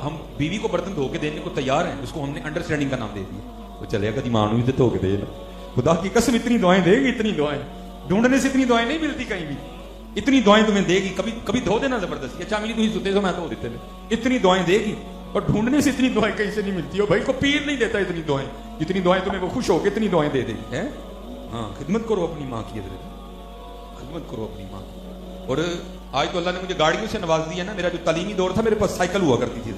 ہم بیوی کو برتن دھو کے دینے کو تیار ہیں, اس کو ہم نے انڈرسٹینڈنگ کا نام دے دیا. وہ چلے گا ماں بھی تو دھو کے دے نا. خدا کی قسم اتنی دعائیں دے گی, اتنی دعائیں ڈھونڈنے سے اتنی دعائیں نہیں ملتی کہیں بھی. اتنی دعائیں تمہیں دے گی, کبھی دھو دینا زبردستی, اچھا میری تھی سوتے تو میں دھو دیتے. اتنی دعائیں دے گی, اور ڈھونڈنے سے اتنی دعائیں کہیں سے نہیں ملتی. اور بھائی کو پیر نہیں دیتا اتنی دعائیں, جتنی دعائیں تمہیں وہ خوش ہو کے اتنی دعائیں دے دے گی. ہاں, خدمت کرو اپنی ماں کی, خدمت کرو اپنی ماں کی. اور آج تو اللہ نے مجھے گاڑیوں سے نواز دیا نا. میرا جو تعلیمی دور تھا, میرے پاس سائیکل ہوا کرتی تھی.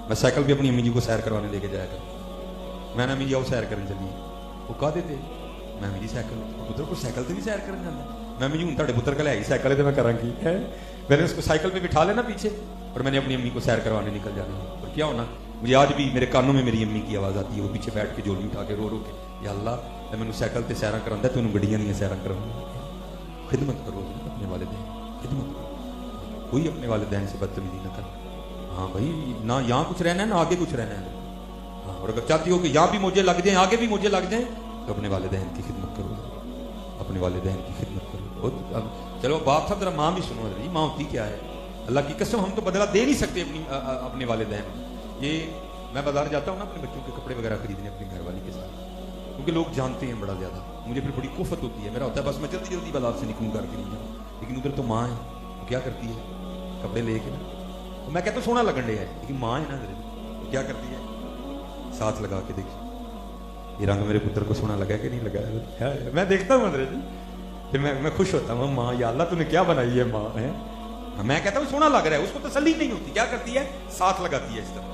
میں سائیکل بھی اپنی امی جی کو سیر کروانے لے کے جایا کرتا. میں نے امی جی آؤ سیر کرنے چلیے, وہ کہا دیتے میں امی جی سائیکل پتر کو سائیکل سے بھی سیر کرنے جانا. میں امی جی ہوں تھوڑے پتر کا لے آئی سائیکل ہے تو میں کروں گی. میں نے اس کو سائیکل پہ بٹھا لینا پیچھے, اور میں نے اپنی امی کو سیر کروانے نکل جانا. اور کیا ہونا, مجھے آج بھی میرے کانوں میں میری امی کی آواز آتی ہے. وہ پیچھے بیٹھ کے جھولی اٹھا کے رو رو کے, یا اللہ میں مینوں سائیکل تے سیراں کراوندا ہے, تینوں گڈیاں نہیں سیراں کراوندا. خدمت کرو اپنے والدین, خدمت کرو. کوئی اپنے والدین سے بدتمیزی نہ کرے. ہاں بھائی, نہ یہاں کچھ رہنا ہے نہ آگے کچھ رہنا ہے. ہاں, اور اگر چاہتی ہو کہ یہاں بھی مجھے لگ جائیں آگے بھی مجھے لگ جائیں, تو اپنے والدین کی خدمت کرو, اپنے والدین کی خدمت کرو. چلو باپ صاحب ذرا ماں بھی سنو. ماں ہوتی کیا ہے, اللہ کی قسم ہم تو بدلہ دے نہیں سکتے اپنے والدین. یہ میں بازار جاتا ہوں نا اپنے بچوں کے کپڑے وغیرہ خریدنے اپنی گھر والی کے ساتھ, کیونکہ لوگ جانتے ہیں بڑا زیادہ. مجھے پھر بڑی کوفت ہوتی ہے, میرا ہوتا ہے بس میں جلدی جلدی بازار سے نکلوں کر کے نہیں جاؤں. لیکن ادھر تو ماں ہے, وہ کیا کرتی ہے, کپڑے لے کے نا, میں کہتا ہوں سونا لگن ڈے ہے, لیکن ماں ہے نا ادھر, وہ کیا کرتی ہے, ساتھ لگا کے دیکھیے یہ رنگ میرے پتر کو سونا لگا کہ نہیں لگا. میں دیکھتا ہوں ادھر جی, پھر میں خوش ہوتا ہوں, ماں یا اللہ تو نے کیا بنائی ہے ماں ہے. میں کہتا ہوں سونا لگ رہا ہے, اس کو تسلی نہیں ہوتی, کیا کرتی ہے ساتھ لگاتی ہے اس طرح.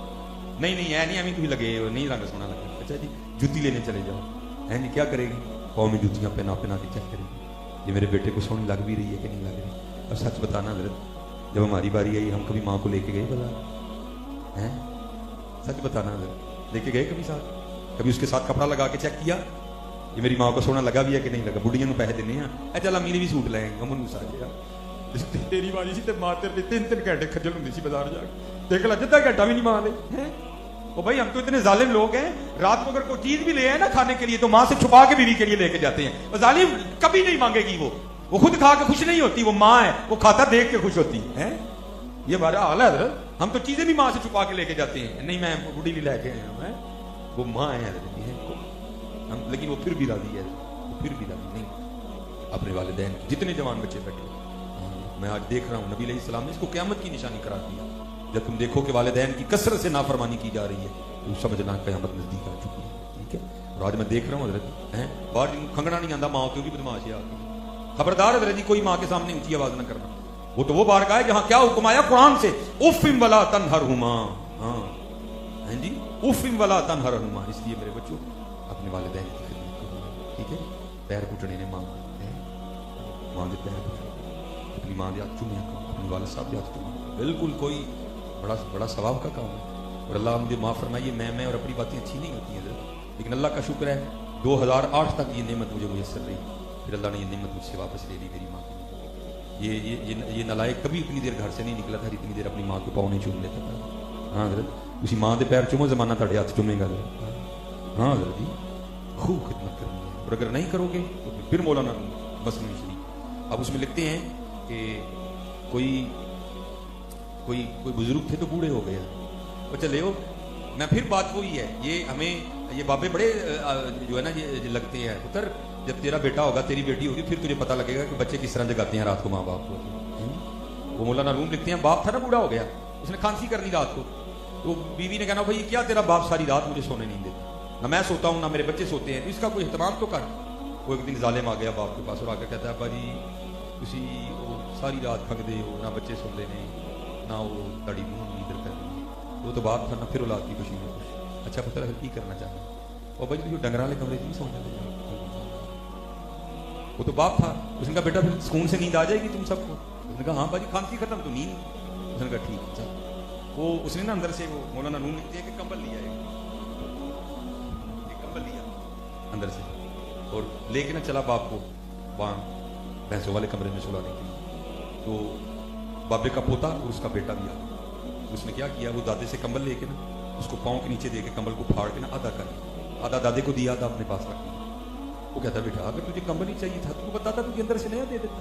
نہیں ہے نہیں امی تمہیں لگے نہیں رنگ سونا لگا. اچھا جی جوتی لینے چلے جاؤ, ہے نہیں, کیا کرے گی پاؤں میں جوتیاں پہنا کے چیک کرے گی یہ میرے بیٹے کو سونی لگ بھی رہی ہے کہ نہیں لگ رہی. اور سچ بتانا حضرت, جب ہماری باری آئی ہم کبھی ماں کو لے کے گئے بازار, ہیں سچ بتانا حضرت, لے کے گئے کبھی ساتھ, کبھی اس کے ساتھ کپڑا لگا کے چیک کیا یہ میری ماں کو سونا لگا بھی ہے کہ نہیں لگا. بڑھیاں نوں پیسے دینے ہیں, اے چل امی نے بھی سوٹ لے آئے امن نوں سارے. تیری باری سی تے ماں تیرے 3 گھنٹے کھجل ہوندی سی بازار جا کے, دیکھ لا جدہ گھنٹہ بھی نہیں ماں دے. او بھائی ہم تو اتنے ظالم لوگ ہیں, رات کو اگر کوئی چیز بھی لے آئے نا کھانے کے لیے تو ماں سے چھپا کے بیوی کے لیے لے کے جاتے ہیں. وہ ظالم کبھی نہیں مانگے گی, وہ خود کھا کے خوش نہیں ہوتی, وہ ماں ہے وہ کھاتا دیکھ کے خوش ہوتی ہے. یہ ہمارا حال ہے حضرت, ہم تو چیزیں بھی ماں سے چھپا کے لے کے جاتے ہیں. نہیں میں بوڑھی بھی لے کے آیا ہوں, وہ ماں ہے حضرت, لیکن وہ پھر بھی راضی ہے, پھر بھی راضی نہیں اپنے والدین. جتنے جوان بچے بیٹھے میں آج دیکھ رہا ہوں, نبی علیہ السلام نے اس کو قیامت کی نشانی قرار دیا. جب تم دیکھو کہ والدین کی کثرت سے نافرمانی کی جا رہی ہے تو سمجھنا قیامت نزدیک آ چکی ہے. ٹھیک ہے, اور آج میں دیکھ رہا ہوں حضرت باہر کھنگنا نہیں آتا, ماں کی بھی بدماش ہے. خبردار حضرت جی, کوئی ماں کے سامنے اونچی آواز نہ کرنا. وہ تو وہ بارگاہ ہے جہاں کیا حکم آیا قرآن سے, اف ولا تنہرہما. ہاں جی, اف ولا تنہرہما. اس لیے میرے بچوں اپنے والدین کی خدمت کرو. ٹھیک ہے, پیر پٹنے نے ماں دے پیر پٹنے, اپنی ماں دے ہاتھ چومیا کرو, اپنی والد صاحب دے ہاتھ چومیا. بالکل کوئی بڑا ثواب کا کام ہے. اور اللہ مجھے معاف فرمائیے, میں اور اپنی باتیں اچھی نہیں ہوتی ہیں, لیکن اللہ کا شکر ہے 2008 تک یہ نعمت مجھے میسر رہی. پھر اللہ نے یہ نعمت مجھ سے واپس لے لی میری ماں کی. یہ نالائق کبھی اتنی دیر گھر سے نہیں نکلا تھا جتنی دیر اپنی ماں کے پاؤں نہیں چوم لیتا تھا. ہاں حضرت, اسی ماں دے پیر چومو زمانہ تھوڑے ہاتھ چومے گا. ہاں حضرت جی, خوب خدمت کرنی ہے, اور اگر نہیں کرو گے تو پھر مولانا مسلم شریف اب اس میں لکھتے ہیں کہ کوئی بزرگ تھے تو بوڑھے ہو گئے. وہ چلے ہو, میں پھر بات وہی ہے, یہ ہمیں یہ بابے بڑے جو ہے نا یہ لگتے ہیں. پتر جب تیرا بیٹا ہوگا تیری بیٹی ہوگی پھر تجھے پتہ لگے گا کہ بچے کس طرح جگاتے ہیں رات کو ماں باپ کو. وہ مولانا روم لکھتے ہیں, باپ تھا نا بوڑھا ہو گیا, اس نے کھانسی کرنی رات کو, تو بیوی نے کہنا بھائی کیا تیرا باپ ساری رات مجھے سونے نہیں دیتا, نہ میں سوتا ہوں نہ میرے بچے سوتے ہیں, اس کا کوئی اہتمام تو کر. وہ ایک دن ظالم آ گیا باپ کے پاس اور آ کے کہتا ہے ابا جی تسی ساری رات کھگ دے ہو, نہ بچے سوتے نے نہ وہ تڑی منہ نیدر کر دی. وہ تو باپ تھا نہ پھر اولاد کی خوشی میں خوش. اچھا پتہ ہے کی کرنا چاہتا اور بھائی جو ڈنگر والے کمرے نہیں سونے دے. وہ تو باپ تھا, اس نے کہا بیٹا پھر سکون سے نیند آ جائے گی تم سب کو. اس نے کہا ہاں بھائی کھانسی ختم تو نیند. اس نے کہا ٹھیک ہے. وہ اس نے نا اندر سے وہ مولانا نون لکھتے ہیں کہ کمبل لیا ہے, کمبل لیا اندر سے اور لے کے نا چلا باپ کو وہاں بھینسوں والے کمرے میں سلانے کے لیے. تو بابے کا پوتا اور اس کا بیٹا بھی آ. اس نے کیا کیا, وہ دادے سے کمبل لے کے نا اس کو پاؤں کے نیچے دے کے کمبل کو پھاڑ کے نا آدھا کر دیا, آدھا دادے کو دیا, آدھا اپنے پاس رکھ دیا. وہ کہتا بیٹا اگر تجھے کمبل ہی چاہیے تھا تو بتاتا تجھے اندر سے نیا دے دیتا,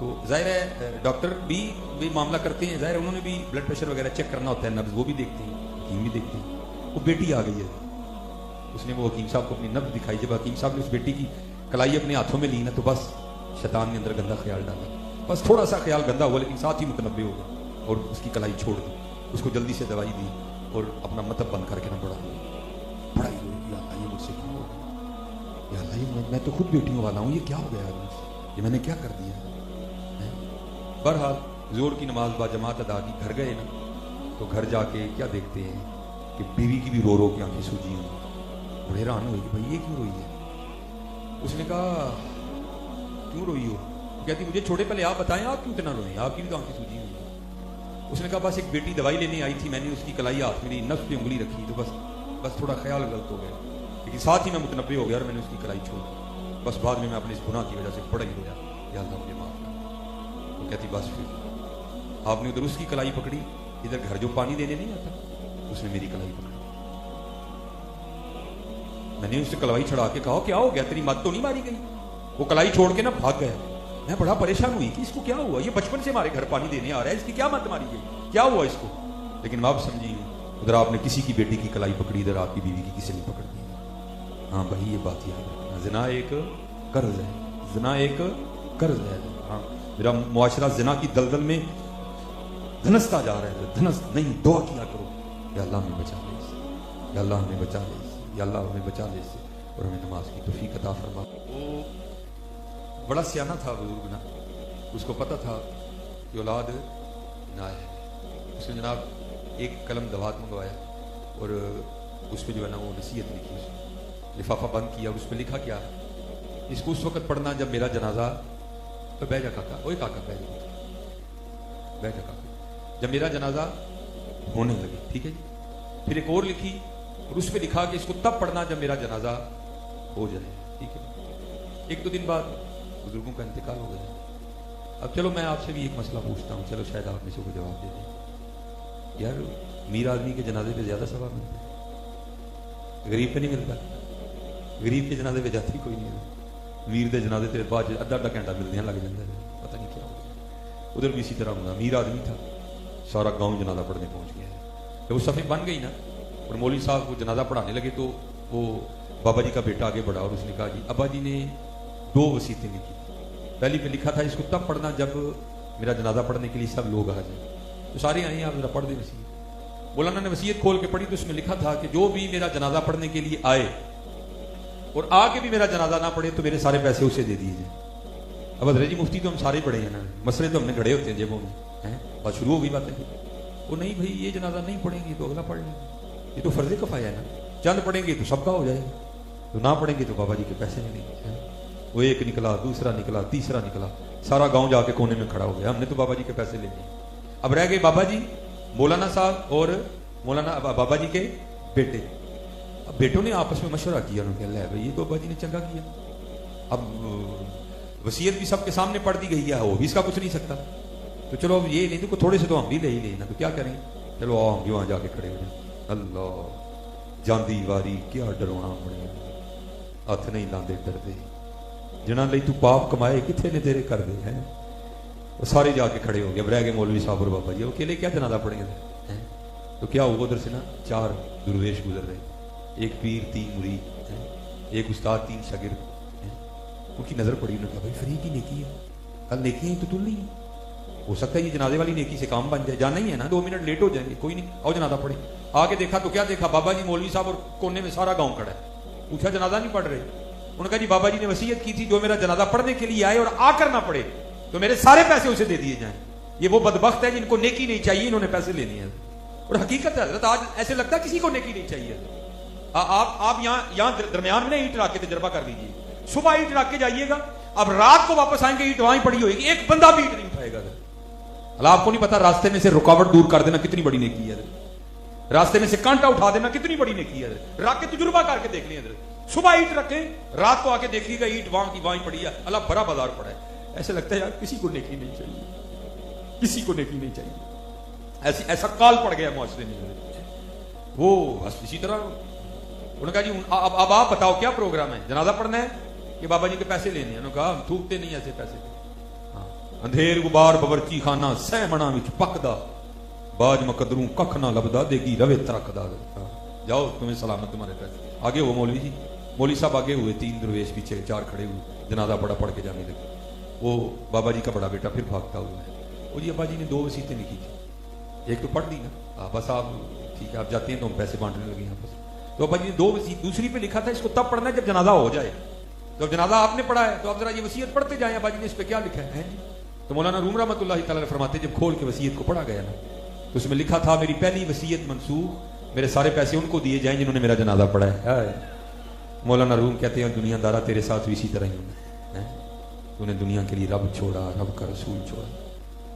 تو ظاہر ہے ڈاکٹر بھی معاملہ کرتے ہیں, ظاہر ہے انہوں نے بھی بلڈ پریشر وغیرہ چیک کرنا ہوتا ہے, نبض وہ بھی دیکھتے ہیں, حکیم بھی دیکھتے ہیں. وہ بیٹی آ گئی ہے, اس نے وہ حکیم صاحب کو اپنی نبض دکھائی. جب حکیم صاحب نے اس بیٹی کی کلائی اپنے ہاتھوں میں لی نا, تو بس شیطان نے اندر گندا خیال ڈالا. بس تھوڑا سا خیال گندا ہوا, لیکن ساتھ ہی متنبع ہو گیا اور اس کی کلائی چھوڑ دی. اس کو جلدی سے دوائی دی اور اپنا مطلب بند کر کے نہ بڑا ہی یا اللہ یہ مجھ سے کیوں ہو گیا, یا اللہ یہ میں تو خود بیٹیوں والا ہوں, یہ کیا ہو گیا, یہ میں نے کیا کر دیا. بہرحال زور کی نماز با جماعت ادا کی, گھر گئے نا, تو گھر جا کے کیا دیکھتے ہیں کہ بیوی کی بھی رو رو کے آنکھیں سوجی ہیں. بڑے حیران ہوئے کہ بھائی یہ کیوں روئی ہے. اس نے کہا کیوں روئی ہو؟ کہتی مجھے چھوٹے پہلے آپ بتائیں آپ کیوں اتنا روئیں, آپ کی بھی تو آنکھیں سوجی ہوئی. اس نے کہا بس ایک بیٹی دوائی لینے آئی تھی, میں نے اس کی کلائی ہاتھ میں لی, نفس پہ انگلی رکھی, تو بس تھوڑا خیال غلط ہو گیا, لیکن ساتھ ہی میں متنبع ہو گیا اور میں نے اس کی کلائی چھوڑ دی. بس بعد میں اپنے اس گناہ کی وجہ سے بڑا ہی رویا, یا اللہ مجھے معاف کر. وہ کہتی بس پھر آپ نے ادھر اس کی کلائی پکڑی, ادھر گھر جو پانی دینے نہیں آتا اس نے میری کلائی پکڑی. میں نے اس سے کلائی چھڑا کے کہا کیا ہو گیا, تیری مت تو نہیں ماری گئی؟ وہ کلائی چھوڑ کے نا بھاگ گیا. میں بڑا پریشان ہوئی کہ اس کو کیا ہوا, یہ بچپن سے ہمارے گھر پانی دینے آ رہا ہے, اس کی کیا مت ماری گئی, کیا ہوا اس کو. لیکن آپ سمجھیے ادھر آپ نے کسی کی بیٹی کی کلائی پکڑی, ادھر آپ کی بیوی کی کسی نے پکڑ دی. ہاں بھائی یہ بات یاد رکھنا, زنا ایک قرض ہے, زنا ایک قرض ہے. ہاں میرا معاشرہ زنا کی دلدل میں دھنستا جا رہا ہے, دھنس نہیں, دعا کیا کرو یا اللہ ہمیں بچا لے اس سے, یا اللہ ہمیں بچا لے اس سے, یا اللہ ہمیں بچا لے اس سے, اور ہمیں نماز کی توفیق عطا فرما. وہ بڑا سیانہ تھا بزرگ نا, اس کو پتہ تھا کہ اولاد نہ ہے. اس نے جناب ایک قلم دوات منگوایا اور اس پہ جو ہے نا وہ نصیحت لکھی, اس نے لفافہ بند کیا, اس پہ لکھا کیا, اس کو اس وقت پڑھنا جب میرا جنازہ, تو بہ جا کاکا, اوے کاکا بہ جا کاکا, جب میرا جنازہ ہونے لگے, ٹھیک ہے جی. پھر ایک اور لکھی اور اس پہ لکھا کہ اس کو تب پڑھنا جب میرا جنازہ ہو جائے, ٹھیک ہے. ایک دو دن بعد بزرگوں کا انتقال ہو گیا. اب چلو میں آپ سے بھی ایک مسئلہ پوچھتا ہوں, چلو شاید آپ میں سے کوئی جواب دے دیں. یار امیر آدمی کے جنازے پہ زیادہ ثواب ملتا ہے, غریب پہ نہیں ملتا. غریب کے جنازے پہ جاتی ہی کوئی نہیں ہے, امیر دے جنازے تے بعد ادھا گھنٹہ ملدیاں لگ جاتا ہے, پتہ نہیں کیا ہو گیا. ادھر بھی اسی طرح ہوگا, امیر آدمی تھا, سارا گاؤں جنازہ پڑھنے پہنچ گیا ہے. جب وہ صفحے بن گئی نا اور مولوی صاحب کو جنازہ پڑھانے لگے, تو وہ بابا جی کا بیٹا آگے بڑھا اور اس نے کہا جی ابا جی نے 2 وصیتیں لکھی. پہلی پہ لکھا تھا اس کو تب پڑھنا جب میرا جنازہ پڑھنے کے لیے سب لوگ آ جائیں. تو سارے آئے, آپ ذرا پڑھ دیں وصیت. مولانا نے وصیت کھول کے پڑھی تو اس میں لکھا تھا کہ جو بھی میرا جنازہ پڑھنے کے لیے آئے اور آ کے بھی میرا جنازہ نہ پڑھے تو میرے سارے پیسے اسے دے دیجیے. اب حضرت جی مفتی تو ہم سارے پڑھے ہیں نا, مسئلے تو ہم نے گھڑے ہوتے ہیں جیبوں میں, بات شروع ہو گئی بات ہے. وہ نہیں بھائی یہ جنازہ نہیں پڑھیں گے تو اگلا پڑھ لیں گے, یہ تو فرض کفایہ ہے نا, چند پڑھیں گے تو سب کا ہو جائے گا, تو نہ پڑھیں گے تو بابا جی کے پیسے نہیں لیں گے. وہ ایک نکلا, دوسرا نکلا, تیسرا نکلا, سارا گاؤں جا کے کونے میں کھڑا ہو گیا, ہم نے تو بابا جی کے پیسے لے لیے. اب رہ گئے بابا جی, مولانا صاحب اور مولانا بابا جی کے بیٹے. اب بیٹوں نے آپس میں مشورہ کیا, انہوں نے کہا لے بھائی یہ تو بابا جی نے چنگا کیا, اب وصیت بھی سب کے سامنے پڑھ دی گئی ہے, وہ بھی اس کا کچھ نہیں سکتا, تو چلو اب یہ نہیں تو تھوڑے سے تو ہم بھی لے ہی لینا, تو کیا کریں, چلو آؤ ہم وہاں جا کے کھڑے ہو جائیں. اللہ جاندی واری کیا ڈرونا پڑے, ہاتھ نہیں لاندے ڈردے, جنہاں لئی تو پاپ کمائے کتنے نے تیرے کر دے ہیں. وہ سارے جا کے کھڑے ہو گئے. اب رہ گئے مولوی صاحب اور بابا جی, وہ اکیلے کیا جنازہ پڑھیں گے. تو کیا ہوا, ادھر سے نا 4 درویش گزر رہے, ایک پیر 3 مرید, ایک استاد 3 شاگرد. ان کی نظر پڑی, انہوں نے کہا بھائی فری کی نیکی ہے, کل نیکی ہے تو تل نہیں ہے, ہو سکتا ہے یہ جنازے والی نیکی سے کام بن جائے. جانا ہی ہے نا, 2 منٹ لیٹ ہو جائیں گے, کوئی نہیں, آؤ جنازہ پڑھیں. آگے دیکھا تو کیا دیکھا, بابا جی مولوی صاحب اور کونے میں سارا گاؤں کھڑا ہے. پوچھا جنازہ نہیں پڑھ رہے, انہوں نے کہا جی بابا جی نے وصیت کی تھی جو میرا جنازہ پڑھنے کے لیے آئے اور آ کر نہ پڑھے تو میرے سارے پیسے اسے دے دیے جائیں. یہ وہ بدبخت ہے جن کو نیکی نہیں چاہیے, انہوں نے پیسے لینے ہیں. اور حقیقت ہے حضرت, آج ایسے لگتا ہے کسی کو نیکی نہیں چاہیے. آپ یہاں درمیان میں اینٹ رکھ کے تجربہ کر لیجیے, صبح اینٹ رکھ کے جائیے گا, اب رات کو واپس آئیں گے اینٹ وہیں پڑی ہوئے گی, ایک بندہ بھی اینٹ نہیں اٹھائے گا. اللہ آپ کو نہیں پتا راستے میں سے رکاوٹ دور کر دینا کتنی بڑی نیکی ہے, راستے میں سے کانٹا اٹھا دینا کتنی بڑی نیکی ہے. رکھ کے تجربہ کر کے دیکھ لیں, صبح اینٹ رکھیں, رات کو آ کے دیکھیے گا اینٹ وہاں کی وہیں پڑی ہے, اللہ بڑا بازار پڑا ہے. ایسے لگتا ہے یار کسی کو نیکی نہیں چاہیے, کسی کو نیکی نہیں چاہیے, ایسا کال پڑ گیا معاشرے میں. وہ اسی طرح انہوں نے کہا جی اب آپ بتاؤ کیا پروگرام ہے, جنازہ پڑھنا ہے کہ بابا جی کے پیسے لینے ہیں. انہوں نے کہا ہم تھوکتے نہیں ایسے پیسے. ہاں اندھیر غبار باورچی خانہ سہ منا وچ پکدا باج مقدروں ککھ نہ لبدا دیگی روے ترکدا جاؤ تمہیں سلامت تمہارے پیسے آگے ہو مولوی جی مولوی صاحب آگے ہوئے 3 درویش پیچھے 4 کھڑے ہوئے جنازہ پڑھ کے جانے لگے وہ بابا جی کا بڑا بیٹا پھر بھاگتا ہوا ہے وہ جی ابا جی نے 2 وصیتیں لکھی تھی ایک تو پڑھ دی نا بس آپ ٹھیک ہے آپ جاتے ہیں تو ہم پیسے بانٹنے لگے ہیں بس تو ابا جی نے 2 وصیت دوسری پہ لکھا تھا اس کو تب پڑھنا ہے جب جنازہ ہو جائے جب جنازہ آپ نے پڑھا ہے تو آپ ذرا یہ وصیت پڑھتے جائیں ابا جی نے اس پہ کیا لکھا ہے جی تو مولانا روم رحمۃ اللہ تعالیٰ نے فرماتے جب کھول کے وصیت کو پڑھا گیا نا تو اس میں لکھا تھا میری پہلی وصیت منسوخ میرے سارے پیسے ان کو دیے جائیں جنہوں نے میرا جنازہ پڑھا ہے مولانا روم کہتے ہیں دنیا دارا تیرے ساتھ بھی اسی طرح ہی ہونا تو نے دنیا کے لیے رب چھوڑا رب کا رسول چھوڑا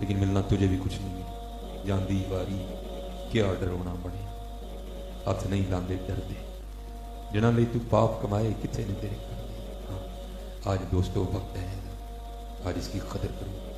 لیکن ملنا تجھے بھی کچھ نہیں ملا جاندی واری کیا ڈرونا بنے ہاتھ نہیں لاندے ڈردے جنہاں لئی تو پاپ کمائے کتنے نے تیرے کر دے آج دوستو وقت ہے آج اس کی قدر کرو